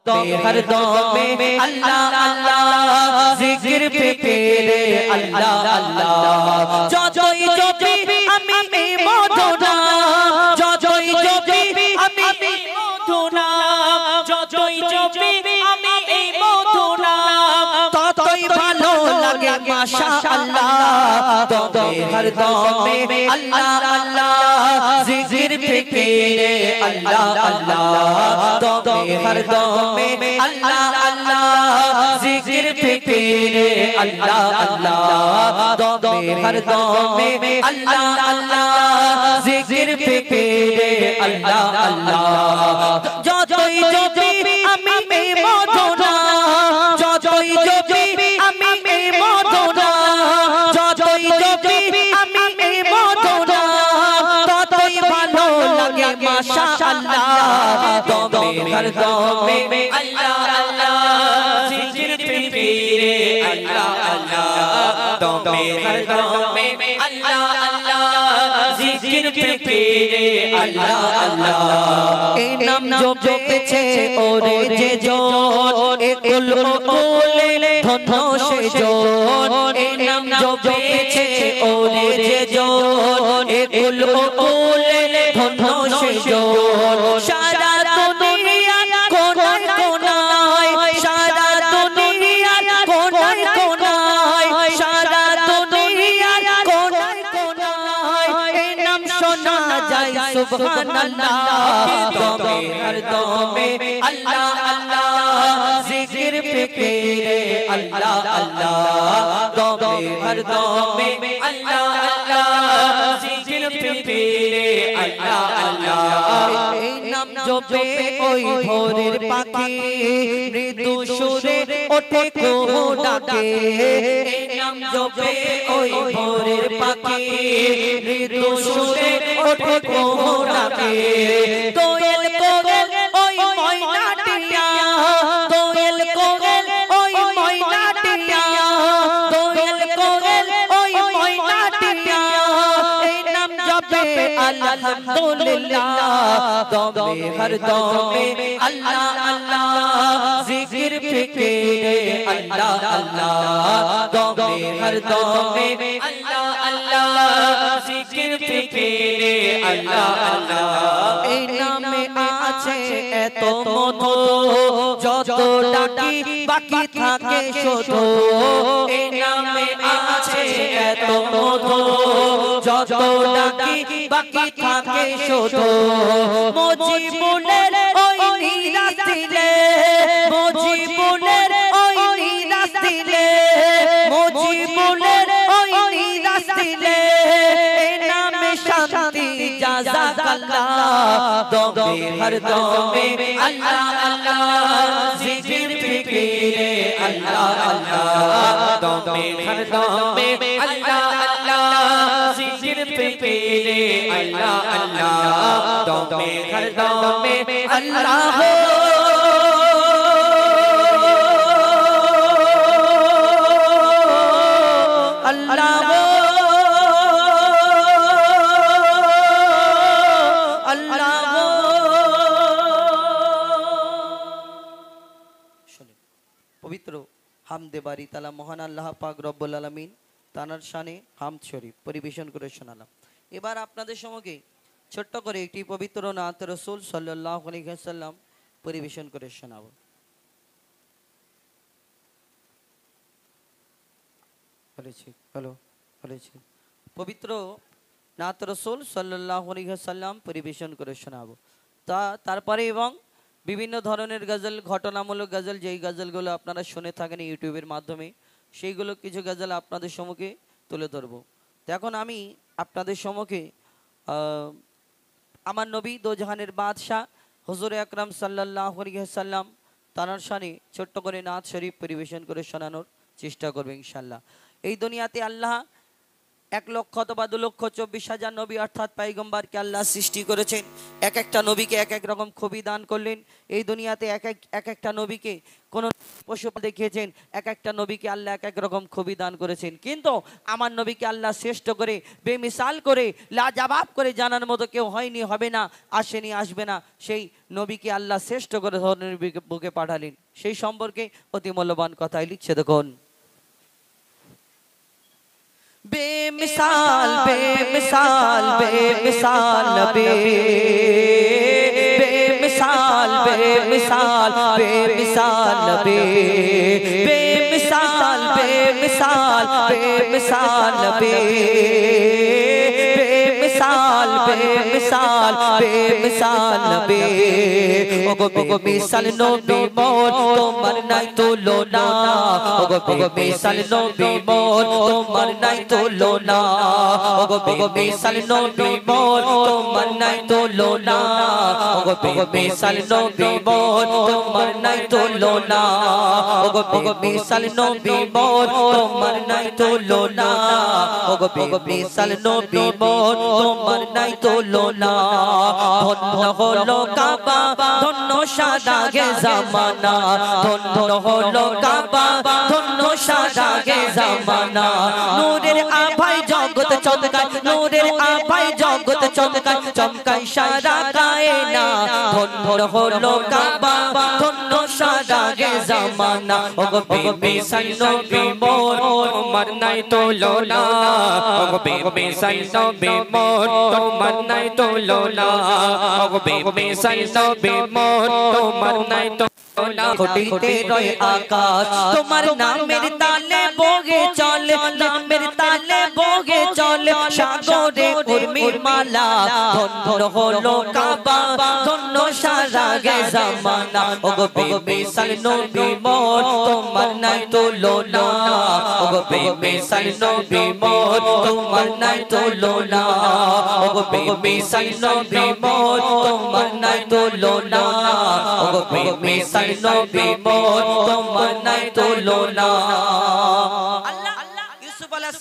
में हरदम में अल्लाह अल्लाह जिक्र फिक्रे अल्लाह अल्लाह যতই জপি আমি এই মধু নাম যতই জপি আমি এই মধু নাম যতই জপি আমি এই মধু নাম ততই ভালো লাগে মাশাআল্লাহ তবে হরদম में अल्लाह अल्लाह जिक्र फिक्रे अल्लाह अल्लाह तবে हरदम में अल्लाह अल्लाह जिक्र फिक्रे अल्लाह अल्लाह तবে हरदम में अल्लाह अल्लाह जिक्र फिक्रे अल्लाह अल्लाह যতই জপি আমি এই মধু নাম যতই জপি আমি এই মধু নাম যতই জপি আমি এই মধু নাম ততই ভালো লাগে মাশাআল্লাহ তবে হরদম में अल्लाह अल्लाह जिक्र फिक्रे अल्लाह अल्लाह तবে हरदम में अल्लाह अल्लाह जिक्र फिक्रे अल्लाह अल्लाह এই নাম জপেছে ওরে যে জন একুল ওলে ধন্য সে জন এই নাম জপেছে ওরে যে জন একুল ওলে ধন্য সে জন সারা দুনিয়া কোনায় কোনায় সারা দুনিয়া কোনায় কোনায় সারা দুনিয়া কোনায় কোনায় এই নাম শোনা যায় সুবহানাল্লাহ তবে हरदम में अल्लाह अल्लाह जिक्र फिक्रे अल्लाह अल्लाह तবে हरदम में अल्लाह अल्लाह जिक्र फिक्रे अल्लाह अल्लाह এই নাম জপে ওই ভোরের পাখি মৃদু সুরে ওঠে কুহু ডাকে এই নাম জপে ওই ভোরের পাখি মৃদু সুরে ওঠে কুহু ডাকে কোয়েল কোয়েল ওই ময়নাটিয়া কোয়েল কোয়েল ওই ময়নাটিয়া কোয়েল কোয়েল ওই ময়নাটিয়া এই নাম জপে আলহামদুলিল্লাহ তবে हरदम में अल्लाह अल्लाह जिक्र फिक्रे अल्लाह अल्लाह तবে हरदम में अल्लाह अल्लाह जिक्र फिक्रे अल्लाह अल्लाह এই নামে আছে এত মধু যত ডাকি বাকি থাকে শুধু এই নামে আছে এত মধু যত ডাকি বাকি থাকে শুধু মুজিবুলের ওই নিরাশ দিলে মুজিবুলের ওই নিরাশ দিলে মুজিবুলের ওই নিরাশ দিলে এই নামে শান্তি জাযাকাল্লাহ তবে हरदम में अल्लाह अल्लाह जिक्र फिक्रे अल्लाह अल्लाह तবে हरदम में अल्लाह अल्लाह जिक्र फिक्रे अल्लाह अल्लाह तবে हरदम में अल्लाह পবিত্র হামদে বারি তাআলা মহান আল্লাহ পাক রব্বুল আলামিন তানার শানে হামদ শরীফ পরিবেশন করে শোনালাম। এবার আপনাদের সম্মুখে ছোট্ট করে একটি পবিত্র নাত রাসূল সাল্লাল্লাহু আলাইহি ওয়াসাল্লাম পরিবেশন করে শোনাবো। পবিত্র নাত রাসূল সাল্লাল্লাহু আলাইহি ওয়াসাল্লাম পরিবেশন করে শোনাবো। তারপরে এবং বিভিন্ন ধরনের গজল, ঘটনামূলক গজল, যেই গজলগুলো আপনারা শুনে থাকেন ইউটিউবের মাধ্যমে, সেইগুলো কিছু গজল আপনাদের সম্মুখে তুলে ধরবো। তো এখন আমি আপনাদের সম্মুখে আমার নবী দোজাহানের বাদশাহ হুজুর আকরাম সাল্লাল্লাহু আলাইহি ওয়াসাল্লাম তানার শানে ছোট্ট করে নাত শরীফ পরিবেশন করে শোনানোর চেষ্টা করব ইনশাআল্লাহ। এই দুনিয়াতে আল্লাহ 1,02,24,000 নবী অর্থাৎ পয়গম্বরকে আল্লাহ সৃষ্টি করেছেন। এক একটা নবীকে এক এক রকম খুবই দান করলেন। এই দুনিয়াতে এক একটা নবীকে কোন পশু দেখিয়েছেন, এক একটা নবীকে আল্লাহ এক এক রকম খুবই দান করেছেন। কিন্তু আমার নবীকে আল্লাহ শ্রেষ্ঠ করে, বেমিসাল করে, লাজবাব করে জানার মতো কেউ হয়নি, হবে না, আসেনি, আসবে না। সেই নবীকে আল্লাহ শ্রেষ্ঠ করে ধরনের বুকে পাঠালেন। সেই সম্পর্কে অতি মূল্যবান কথাই লিখছে, দেখুন। बेमिसाल बेमिसाल बेमिसाल नबी, बेमिसाल बेमिसाल बेमिसाल नबी, बेमिसाल बेमिसाल बेमिसाल नबी, बेमिसाल बेमिसाल बेमिसाल नबी। ओगो बेमिसाल नबी मोर तोमार নাই তুলনা, ওগো বেমিসাল নবী মোর তোমার নাই তুলনা, ওগো বেমিসাল নবী মোর তোমার নাই তুলনা, ওগো বেমিসাল নবী মোর তোমার নাই তুলনা, ওগো বেমিসাল নবী মোর তোমার নাই তুলনা, ওগো বেমিসাল নবী মোর তোমার নাই তুলনা। ধন্য হলো কাবা, ধন্য সাদাগে জামানা, ধন্য হলো কাবা, ধন্য সাদাগে জামানা। নূরের আভায় জগৎ চমকায়, নূরের আভায় জগৎ চমকায়, চমকায় সারা কায়না। ধন্য হলো কাবা, ধন্য সাদাগে জামানা। ওগো বেমিসাল নবী মোর তোমার নাই তুলনা, ওগো বেমিসাল নবী মোর তোমার নাই তুলনা, ওগো বেমিসাল নবী মোর তোমার নাই তুলনা। ঘটিতে রয় আকাশ তোমার নামের তালে বগে চলে, নামের তালে বগে চলে সাগরে উর্মির মালা। ধন্য হলো কাবা, ধন্য সারাগে জামানা। ওগো বেমিসাল নবী মোর তোমার নাই তুলনা, ওগো বেমিসাল নবী মোর তোমার নাই তুলনা, ওগো বেমিসাল নবী মোর তোমার নাই তুলনা, ওগো বেমিসাল নবী মোর তোমার নাই তুলনা।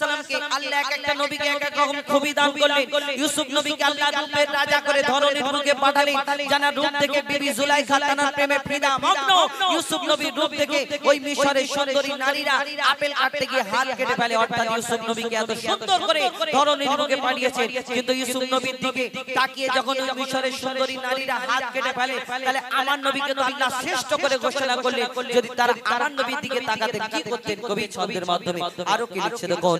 সালামকে আল্লাহ এক একটা নবীকে এক এক রকম খুবই দান করলেন। ইউসুফ নবীকে আল্লাহ রূপের রাজা করে ধরনের বুকে পাঠালেন, জানা রূপ থেকে বিবি জুলাইখা তার প্রেমে ফিদা মগ্ন। ইউসুফ নবীর রূপ থেকে ওই মিশরের সুন্দরী নারীরা আপেল কাটতে গিয়ে হাত কেটে ফেলে, অর্থাৎ ইউসুফ নবীকে এত সুন্দর করে ধরনের বুকে পাঠিয়েছেন। কিন্তু ইউসুফ নবীর দিকে তাকিয়ে যখন ওই মিশরের সুন্দরী নারীরা হাত কেটে ফেলে, তাহলে আমার নবীকে তো আল্লাহ শ্রেষ্ঠ করে ঘোষণা করলেন। যদি তারা আমার নবীর দিকে তাকাতেন কি করতেন? কবি ছন্দের মাধ্যমে আরো কি লিখছে দেখুন।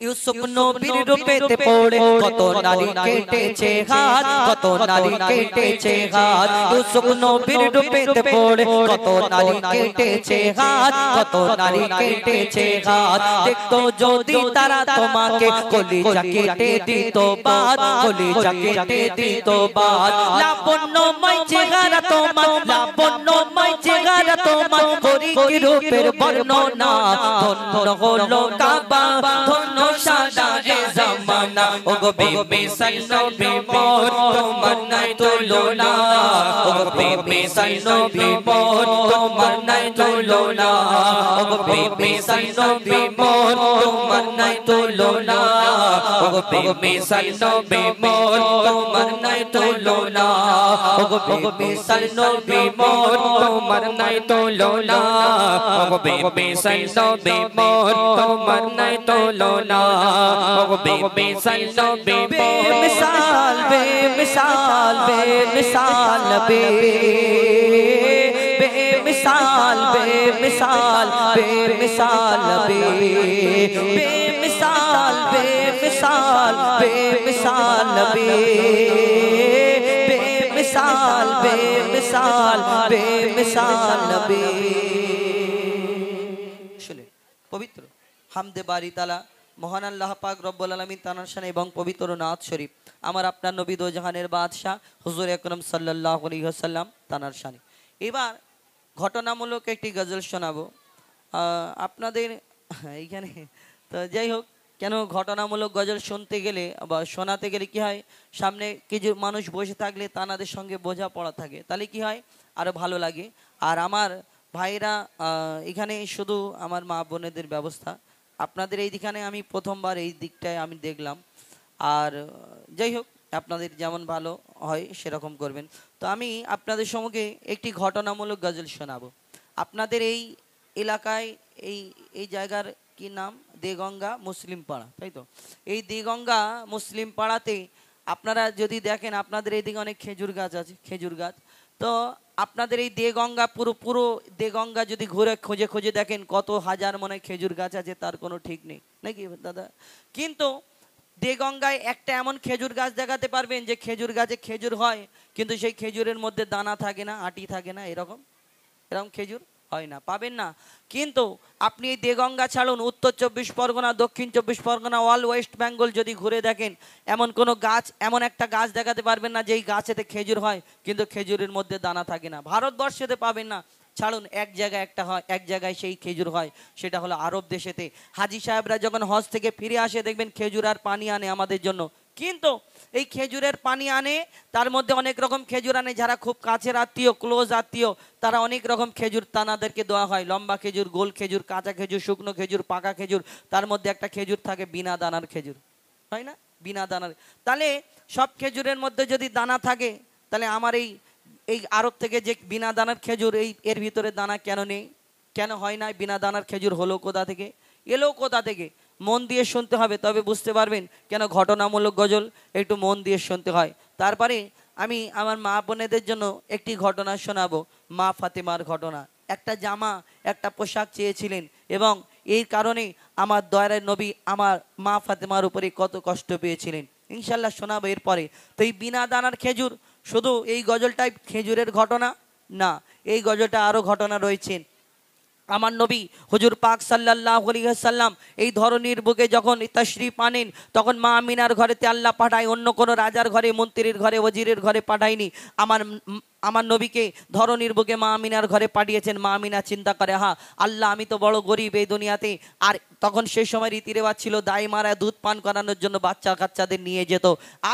ইউসুফ নবীর রূপেতে পড়ে কত নারী কেটেছে হাত, কত নারী কেটেছে হাত। ইউসুফ নবীর রূপেতে পড়ে কত নারী কেটেছে হাত, কত নারী কেটেছে হাত। দেখতো যদি তারা তোমাকে কলিজা কেটে দিত বাদ, কলিজা কেটে দিত বাদ। লাবণ্যময় চেহারা তোমার, লাবণ্যময় চেহারা তোমার, হরিকি রূপের বর্ণনা। ধন্য হলো কাবা, ধন্য সাদাগে জামানা। ওগো বেমিসাল নবী মোর তোমার নাই তুলনা, ওগো বেমিসাল নবী মোর তোমার নাই তুলনা, ওগো বেমিসাল নবী মোর তোমার নাই তুলনা, ওগো বেমিসাল নবী মোর তোমার নাই তুলনা, ওগো বেমিসাল নবী মোর তোমার নাই তুলনা, ওগো বেমিসাল নবী মোর তোমার নাই তুলনা, ওগো বেমিসাল নবী বেমিসাল বেমিসাল বেমিসাল নবী, বেমিসাল বেমিসাল বেমিসাল নবী, বেমিসাল বেমিসাল বেমিসাল নবী, বেমিসাল বেমিসাল বেমিসাল নবী। শুনে পবিত্র হামদে বারি তালা মহান আল্লাহ পাক রব্বুল আলামিন তানার শানে এবং পবিত্র নাত শরীফ আমার আপনার নবী দো জাহানের বাদশাহ হুজুর আকরাম সাল্লাল্লাহু আলাইহি ওয়াসাল্লাম তানার শানে। এবার ঘটনামূলক একটি গজল শোনাবো আপনাদের এইখানে। তো যাই হোক, কেন ঘটনামূলক গজল শুনতে গেলে বা শোনাতে গেলে কি হয়, সামনে কিছু মানুষ বসে থাকলে তানাদের সঙ্গে বোঝাপড়া থাকে, তাহলে কি হয় আরো ভালো লাগে। আর আমার ভাইরা এখানে শুধু আমার মা বোনেদের ব্যবস্থা, আপনাদের এইখানে আমি প্রথমবার এই দিকটায় আমি দেখলাম। আর যাই হোক, আপনাদের যেমন ভালো হয় সেরকম করবেন। তো আমি আপনাদের সম্মুখে একটি ঘটনামূলক গজল শোনাবো। আপনাদের এই এলাকায় এই এই জায়গার কি নাম? দেগঙ্গা মুসলিম পাড়া, তাই তো? এই দেগঙ্গা মুসলিম পাড়াতে আপনারা যদি দেখেন, আপনাদের এইদিকে অনেক খেজুর গাছ আছে, খেজুর গাছ। তো আপনাদের এই দেগঙ্গা পুরো পুরো দেগঙ্গা যদি ঘুরে খুঁজে খুঁজে দেখেন, কত হাজার মনে খেজুর গাছ আছে তার কোনো ঠিক নেই, নাকি দাদা? কিন্তু দেগঙ্গায় একটা এমন খেজুর গাছ দেখাতে পারবেন যে খেজুর গাছে খেজুর হয়, কিন্তু সেই খেজুরের মধ্যে দানা থাকে না, আটি থাকে না, এরকম এরকম খেজুর হয় না, পাবেন না। কিন্তু আপনি এই দেগঙ্গা ছাড়ুন, উত্তর 24 পরগনা, দক্ষিণ 24 পরগনা, অল ওয়েস্ট বেঙ্গল যদি ঘুরে দেখেন, এমন কোনো গাছ, এমন একটা গাছ দেখাতে পারবেন না যেই গাছেতে খেজুর হয় কিন্তু খেজুরের মধ্যে দানা থাকে না। ভারতবর্ষেতে পাবেন না, ছাড়ুন এক জায়গায় একটা হয়, এক জায়গায় সেই খেজুর হয়, সেটা হলো আরব দেশেতে। হাজি সাহেবরা যখন হজ থেকে ফিরে আসে দেখবেন খেজুর আর পানি আনে আমাদের জন্য। কিন্তু এই খেজুরের পানি আনে, তার মধ্যে অনেক রকম খেজুর আনে, যারা খুব কাছের আত্মীয়, ক্লোজ আত্মীয়, তারা অনেক রকম খেজুর তানাদেরকে দেওয়া হয়। লম্বা খেজুর, গোল খেজুর, কাঁচা খেজুর, শুকনো খেজুর, পাকা খেজুর। তার মধ্যে একটা খেজুর থাকে বিনা দানার খেজুর, হয় না? বিনা দানার। তাহলে সব খেজুরের মধ্যে যদি দানা থাকে, তাহলে আমার এই এই আরব থেকে যে বিনা দানার খেজুর, এই এর ভিতরে দানা কেন নেই, কেন হয় না? বিনা দানার খেজুর হলো কোথা থেকে, এলো কোথা থেকে? মন দিয়ে শুনতে হবে, তবে বুঝতে পারবেন কেন ঘটনামূলক গজল একটু মন দিয়ে শুনতে হয়। তারপরে আমি আমার মা বোনেদের জন্য একটি ঘটনা শোনাবো, মা ফাতেমার ঘটনা। একটা জামা, একটা পোশাক চেয়েছিলেন, এবং এই কারণে আমার দয়ার নবী আমার মা ফাতেমার উপরে কত কষ্ট পেয়েছিলেন, ইনশাল্লাহ শোনাবো এরপরে। তো এই বিনা দানার খেজুর, শুধু এই গজলটাই খেজুরের ঘটনা না, এই গজলটা আরও ঘটনা রয়েছে। আমার নবী হুজুর পাক সাল্লাল্লাহু আলাইহি ওয়াসাল্লাম এই ধরনীর বুকে যখন তাশরীফ আনেন, তখন মা আমিনার ঘরেতে আল্লাহ পাঠায়, অন্য কোনো রাজার ঘরে, মন্ত্রীর ঘরে, ওজিরের ঘরে পাঠায়নি। আমার নবীকে ধরনীর বুকে মা আমিনার ঘরে পাঠিয়েছেন। মা আমিনা চিন্তা করে, হ্যাঁ আল্লাহ, আমি তো বড় গরিব এই দুনিয়াতে। আর তখন সেই সময় রীতি রেওয়াজ ছিল, দাই মারা দুধ পান করানোর জন্য বাচ্চা কাচ্চাদের নিয়ে যেত।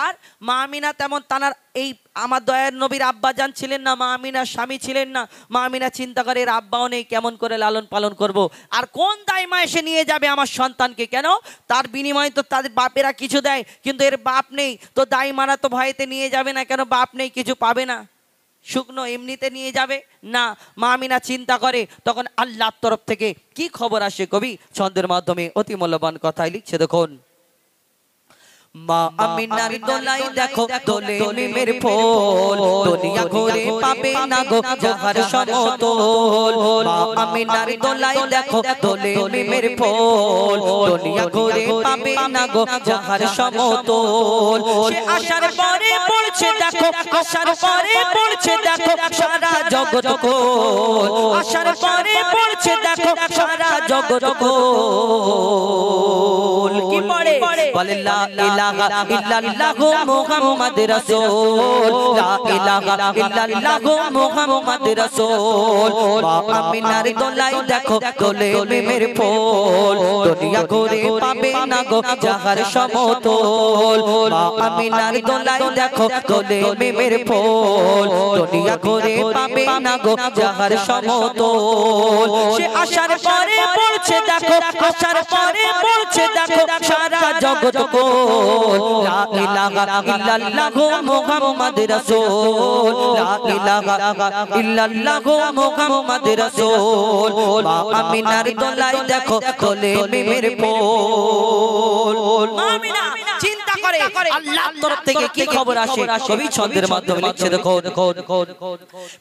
আর মা আমিনা তেমন তানার এই আমার দয়ার নবীর আব্বাজান ছিলেন না, মা আমিনার স্বামী ছিলেন না। মা আমিনা চিন্তা করে, এর আব্বাও নেই, কেমন করে লালন পালন করব? আর কোন দাইমা এসে নিয়ে যাবে আমার সন্তানকে? কেন? তার বিনিময়ে তো তাদের বাপেরা কিছু দেয়, কিন্তু এর বাপ নেই, তো দাইমারা তো ভয়েতে নিয়ে যাবে না, কেন বাপ নেই, কিছু পাবে না, শুকনো এমনিতে নিয়ে যাবে না। মা আমিনা চিন্তা করে, তখন আল্লাহর তরফ থেকে কি খবর আসে, কবি ছন্দের মাধ্যমে অতি মূল্যবান কথাই লিখছে, দেখুন। মা আমিনার দোলাই দেখো, দোলে মিমের ফুল, দুনিয়া ঘুরে পাবে না গো যাহার সমতল। মা আমিনার দোলাই দেখো, দোলে মিমের ফুল, দুনিয়া ঘুরে পাবে না গো যাহার সমতল। সে আসার পরে পড়ছে দেখো, আসার পরে পড়ছে দেখো সারা জগৎ কোল, আসার পরে পড়ছে দেখো সারা জগৎ কোল। কি পড়ে? বলে লা ইলাহা ইল্লাল্লাহু মুহাম্মাদুর রাসূল, লা ইলাহা ইল্লাল্লাহু মুহাম্মাদুর রাসূল। মা আমিনার দোলাই দেখো, দোলে মিমের ফুল, দুনিয়া ঘুরে পাবে না গো যাহার সমতল। মা আমিনার দোলাই দেখো, দোলে মিমের ফুল, দুনিয়া ঘুরে পাবে না গো যাহার সমতল। সে আসার পরে পড়ছে দেখো, আসার পরে পড়ছে দেখো সারা জগৎ কোল। লা ইলাহা ইল্লাল্লাহু মুহাম্মাদুর রাসূল, লা ইলাহা ইল্লাল্লাহু মুহাম্মাদুর রাসূল। মা আমিনার দোলাই দেখো, দোলে মিমের ফুল। মা আমিনা চিন্তা করে আল্লাহর তরফ থেকে কি খবর আসে, কবি ছন্দের মাধ্যমে লিখছে, দেখো।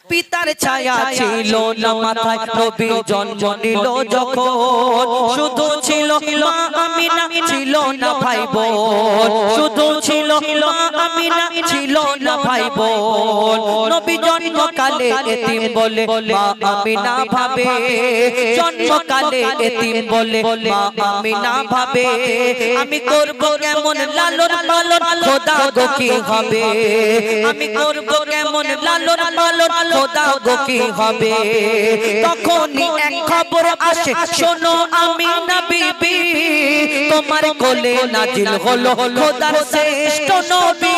পিতার ছায়া ছিল না মাথায়, নবী জন্ম নিল যখন, শুধু ছিল মা আমিনা, ছিল না ভাই বোন, শুধু ছিল মা আমিনা, ছিল না ভাই বোন। নবী জন্মকালে এতিম বলে মা আমিনা ভাবে, জন্মকালে এতিম বলে মা আমিনা ভাবে, আমি করব কেমন লালন পালন, খোদা গো কি হবে, আমি করব কেমন লালন পালন, খোদা গো কি হবে। তখনই এক খবর আসে, শোনো আমিনা বিবি, তোমার কোলে নাজিল হলো খোদার শ্রেষ্ঠ নবী।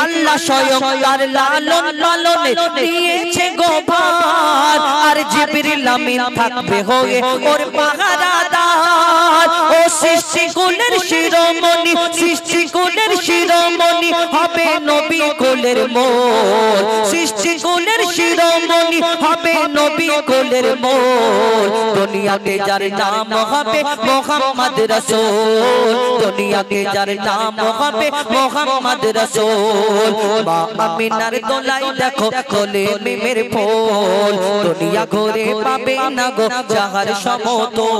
আল্লাহ স্বয়ং তার লালন পালনে দিয়েছে গো ভার, আর জিবরিল আমিন থাকবে হয়ে ওর পাহারাদার। ও সৃষ্টি কুলের শিরোমণি, সৃষ্টি কুলের শিরোমণি হবে নবী কুলের মোল। সৃষ্টি কুলের শিরোমণি হবে নবী কুলের মোল। দুনিয়াতে যার নাম হবে মুহাম্মদ রাসূল, দুনিয়াতে যার নাম হবে মুহাম্মদ রাসূল। মা আমিনার দোলাই দেখো কোলে মিমের ফুল, দুনিয়া ঘুরে পাবে না গো যাহার সমতল।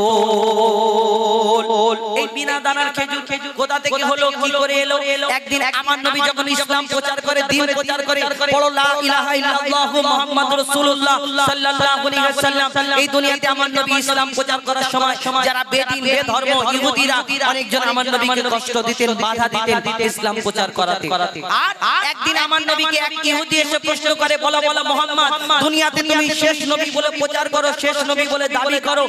এই বিনা দানার খেজুর কোথা থেকে হলো, কি করে এলো? একদিন আমার নবী যখন ইসলাম প্রচার করে, দ্বীন প্রচার করে, বলো লা ইলাহা ইল্লাল্লাহু মুহাম্মাদুর রাসূলুল্লাহ সাল্লাল্লাহু আলাইহি ওয়াসাল্লাম। এই দুনিয়াতে আমার নবী ইসলাম প্রচার করার সময় যারা বেদিন বেধর্ম ইহুদিরা অনেকজন আমার নবীকে কষ্ট দিতেন, বাধা দিতেন ইসলাম প্রচার করাতে। আর একদিন আমার নবীকে এক ইহুদি এসে প্রশ্ন করে, বলো বলো মুহাম্মদ, দুনিয়াতে তুমি শেষ নবী বলে প্রচার করো, শেষ নবী বলে দাবি করো,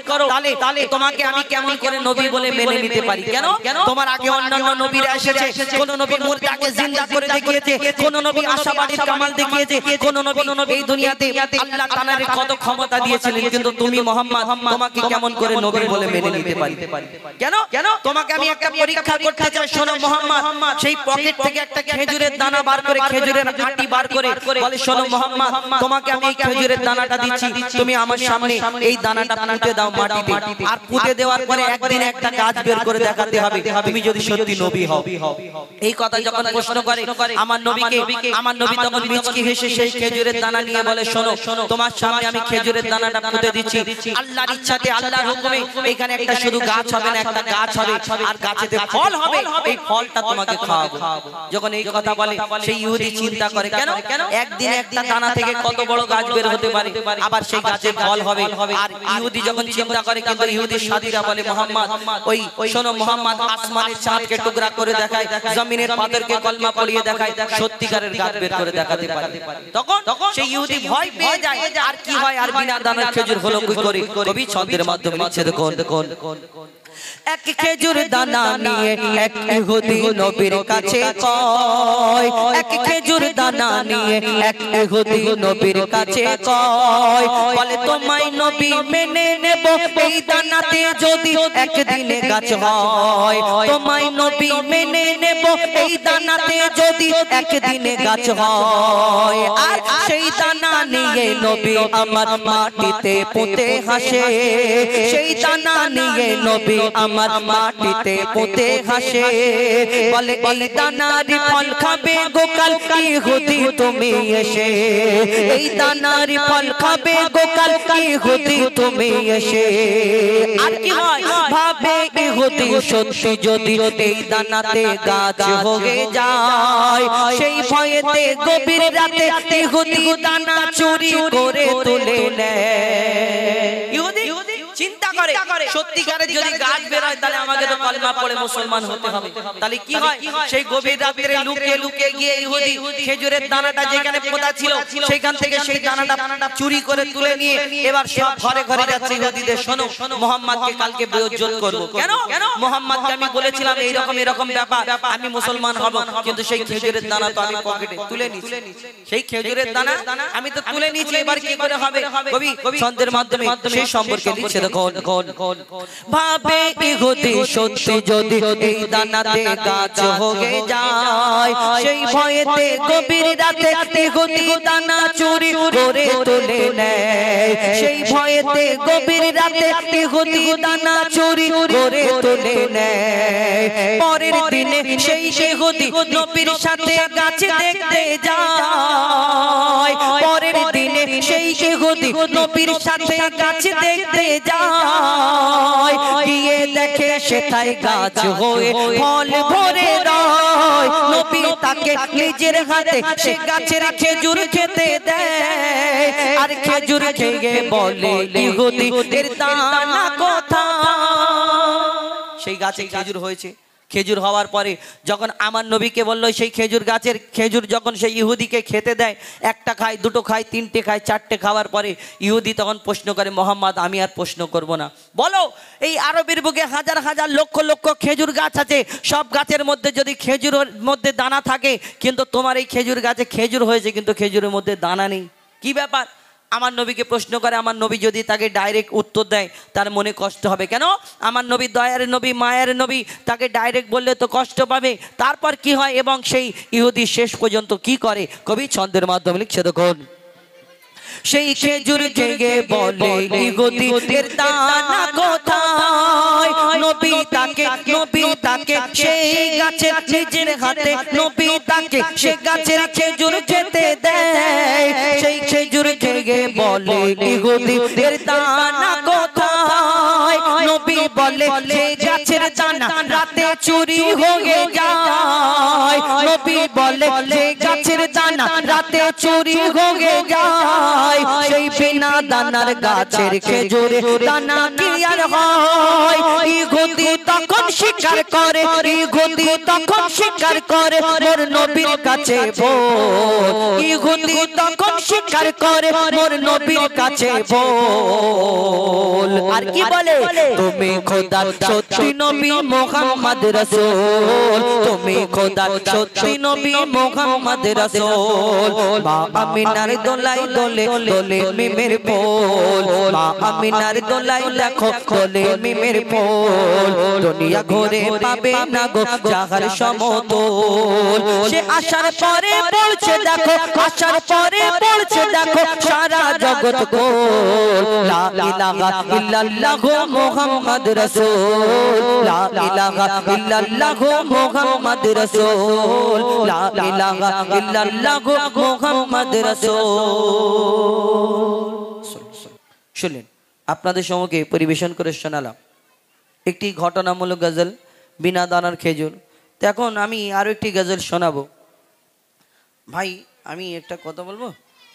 তাহলে তোমাকে আমি কেমন করে নবী বলে মেনে নিতে পারি? কেন? তোমার আগে অন্যান্য নবীরা এসেছে, কোন নবী মুর্দাকে জিন্দা করে দেখিয়েছে, কোন নবী আশাবাদীর কামাল দেখিয়েছে, কোন নবী এই দুনিয়াতে আল্লাহ তাআলার কত ক্ষমতা দিয়েছিলেন, কিন্তু তুমি মুহাম্মদ তোমাকে কেমন করে নবী বলে মেনে নিতে পারি? কেন? তোমাকে আমি একটা পরীক্ষা করতে চাই। শোনো মুহাম্মদ, সেই পকেট থেকে একটা খেজুরের দানা বার করে, খেজুরের আটি বার করে বলে, শোনো মুহাম্মদ, তোমাকে আমি এই খেজুরের দানাটা দিচ্ছি, তুমি আমার সামনে এই দানাটা পুঁতে দাও মাটিতে। আর পুঁতে দেওয়ার পরে একদিন একটা গাছ বের করে দেখাতে হবে তুমি যদি সত্যি নবী হও। এই কথা যখন প্রশ্ন করে আমার নবীকে, আমার নবী তখন মিচকি হেসে সেই খেজুরের দানা নিয়ে বলে, শোনো তোমার সামনে আমি খেজুরের দানাটা পুঁতে দিচ্ছি, আল্লাহর ইচ্ছাতে আল্লাহর হুকুমে এখানে একটা শুধু গাছ হবে না, একটা গাছ হবে, আর গাছেতে ফল হবে, এই ফলটা তোমাকে খাওয়াবো। যখন এই কথা বলে সেই ইহুদি চিন্তা করে, কেন একদিনে একটা দানা থেকে কত বড় গাছ বের হতে পারে, আবার সেই গাছে ফল হবে। আর ইহুদি যখন চিন্তা করে, কিন্তু ইহুদির সাথীরা বলে, মুহাম্মদ ওই শোনো মুহাম্মদ, আসমানের চাঁদকে টুকরা করে দেখায়, জমিনের পাথরকে কলমা পড়িয়ে দেখায়, সত্যিকারের গাছ বের করে দেখাতে পারে। তখন সেই ইহুদি ভয় পেয়ে যায়। আর কি হয়? আর বিনা দানার খেজুর হলো কি করে? কবি ছন্দের মাধ্যমে লিখছে, দেখুন এক খেজুর দানা নিয়ে এক ইহুদি নবীর কাছে কয়, এক খেজুর দানা নিয়ে এক ইহুদি নবীর কাছে কয়, বলে তোমায় নবী মেনে নেব এই দানাতে যদি একদিনে গাছ হয়, তোমায় নবী মেনে নেব এই দানাতে যদি একদিনে গাছ হয়। আর সেই দানা নিয়ে নবী আমার মাটিতে পুঁতে হাসে, সেই দানা নিয়ে নবী আমার মাটিতে পুঁতে হাসে, বলে এই দানারি ফল খাবে গোকাল ইহুদি তুমি এসে, এই দানারি ফল খাবে গোকাল ইহুদি তুমি এসে। আর কি হয়? ভাবে ইহুদি সত্যি যদি এই দানাতে গাছ হয়ে যায়, সেই ভয়েতে গভীর রাতে ইহুদি দানা চুরি করে তুলে নেয়। ইহুদি চিন্তা করে, সত্যিকারে যদি গাছ বের হয় তাহলে আমাকে তো কলমা পড়ে মুসলমান হতে হবে। তাহলে কি হয়? সেই গভীর রাতে লুকিয়ে লুকিয়ে গিয়ে ইহুদি খেজুরের দানাটা যেখানে পোঁতা ছিল সেখান থেকে সেই দানাটা চুরি করে তুলে নিয়ে এবার সব ঘরে ঘরে যাচ্ছে ইহুদিদের, শোনো মুহাম্মদকে কালকে বেইজ্জত করব। কেন? মুহাম্মদকে আমি বলেছিলাম এইরকম এরকম ব্যাপার, আমি মুসলমান হব, কিন্তু সেই খেজুরের দানা তো আমি পকেটে তুলে নিয়েছি, সেই খেজুরের দানা আমি তো তুলে নিয়েছি, এবার কি করে হবে? কবি ছন্দের মাধ্যমে সেই সম্পর্কে লিখছে, ভাবে ইহুদি সত্যি যদি এই দানাতে গাছ হয়ে যায়, সেই ভয়েতে গভীর রাতে ইহুদি দানা চুরি করে তুলে নেয়, সেই ভয়েতে গভীর রাতে ইহুদি দানা চুরি করে তুলে নেয়। পরের দিনে সেই ইহুদি নবীর সাথে গাছ দেখতে যায়, পরের দিনে সেই ইহুদি নবীর সাথে গাছ দেখতে যায়, গিয়ে দেখে সেটাই গাছ হয়ে ফল ভরে রয়, নবী তাকে নিজের হাতে সে গাছের খেজুর খেতে দেয়, আর খেজুর খেয়ে বলে ইহুদি এর দানা কোথায়? সেই গাছে খেজুর হয়েছে। খেজুর হওয়ার পরে যখন আমার নবীকে বললো, সেই খেজুর গাছের খেজুর যখন সেই ইহুদিকে খেতে দেয়, একটা খায়, দুটো খায়, তিনটে খায়, চারটে খাওয়ার পরে ইহুদি তখন প্রশ্ন করে, মুহাম্মদ আমি আর প্রশ্ন করব না, বলো এই আরবের বুকে হাজার হাজার লক্ষ লক্ষ খেজুর গাছ আছে, সব গাছের মধ্যে যদি খেজুরের মধ্যে দানা থাকে, কিন্তু তোমার এই খেজুর গাছে খেজুর হয়েছে কিন্তু খেজুরের মধ্যে দানা নেই, কি ব্যাপার? আমার নবীকে প্রশ্ন করে, আমার নবী যদি তাকে ডাইরেক্ট উত্তর দেয় তার মনে কষ্ট হবে কেন? আমার নবী দয়ার নবী, মায়ের নবী, তাকে ডাইরেক্ট বললে তো কষ্ট পাবে। তারপর কি হয় এবং সেই ইহুদি শেষ পর্যন্ত কি করে কবি ছন্দের মাধ্যমে লিখছে দেখুন। সেই খেজুর জেগে বলে ইহুদির দানা কোথায়, নবী তাকে সেই গাছের নিজের হাতে নবী তাকে সে গাছের খেজুর খেতে দেয়। সেই খেজুর জেগে বলে ইহুদির দানা কোথায়, নবী বলে সেই গাছের দানা রাতে চুরি হয়ে যায়। নবী বলে সেই গাছের দানা রাতে চুরি হয়ে যায়। সেই বিনা দানার গাছের খেজুরে দানা কি আর হয়? ইহুদি তখন স্বীকার করে, ইহুদি তখন স্বীকার করে মোর নবীর কাছে বল। ইহুদি তখন স্বীকার করে মোর নবীর কাছে বল। আর কি বলে? তুমি খোদার সত্যি নবী মুহাম্মদ রাসূল, তুমি খোদার সত্যি নবী মুহাম্মদ রাসূল। মা আমিনার দোলাই দোলে দোলে মিমের ফুল, মা আমিনার দোলাই দেখো দোলে মিমের ফুল। দুনিয়া ঘুরে পাবে না গো জাহার সমতল। সে আসার পরে পড়ছে দেখো, আসার পরে পড়ছে দেখো সারা জগৎ গোল। লা ইলাহা ইল্লাল্লাহু মুহাম্মদ রাসূল, লা ইলাহা ইল্লাল্লাহু মুহাম্মদ রাসূল, লা ইলাহা ইল্লাল্লাহু মুহাম্মদ রাসূল। শুনলেন, আপনাদের সম্মুখে পরিবেশন করে শোনালাম একটি ঘটনামূলক গজল, বিনা দানার খেজুর। তো এখন আমি আরো একটি গজল শোনাবো। ভাই আমি একটা কথা বলবো,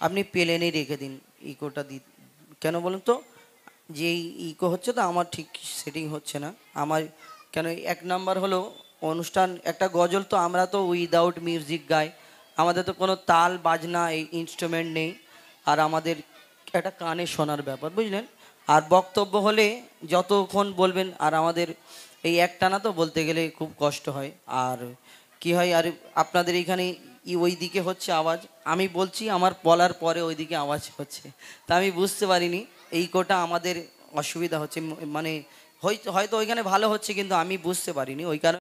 আপনি প্লেনেই রেখে দিন ইকোটা কেন বলুন তো? যে ইকো হচ্ছে তো আমার ঠিক সেটিং হচ্ছে না আমার। কেন এক নাম্বার হলো অনুষ্ঠান একটা গজল, তো আমরা তো উইদাউট মিউজিক গাই, আমাদের তো কোনো তাল বাজনা এই ইনস্ট্রুমেন্ট নেই, আর আমাদের একটা কানে শোনার ব্যাপার, বুঝলেন? আর বক্তব্য হলে যতক্ষণ বলবেন, আর আমাদের এই একটানা তো বলতে গেলে খুব কষ্ট হয়। আর কি হয়, আর আপনাদের এখানে ওই দিকে হচ্ছে আওয়াজ, আমি বলছি আমার বলার পরে ওইদিকে আওয়াজ হচ্ছে, তা আমি বুঝতে পারিনি এই কোটা আমাদের অসুবিধা হচ্ছে, মানে হয়তো ওইখানে ভালো হচ্ছে কিন্তু আমি বুঝতে পারিনি, ওই কারণে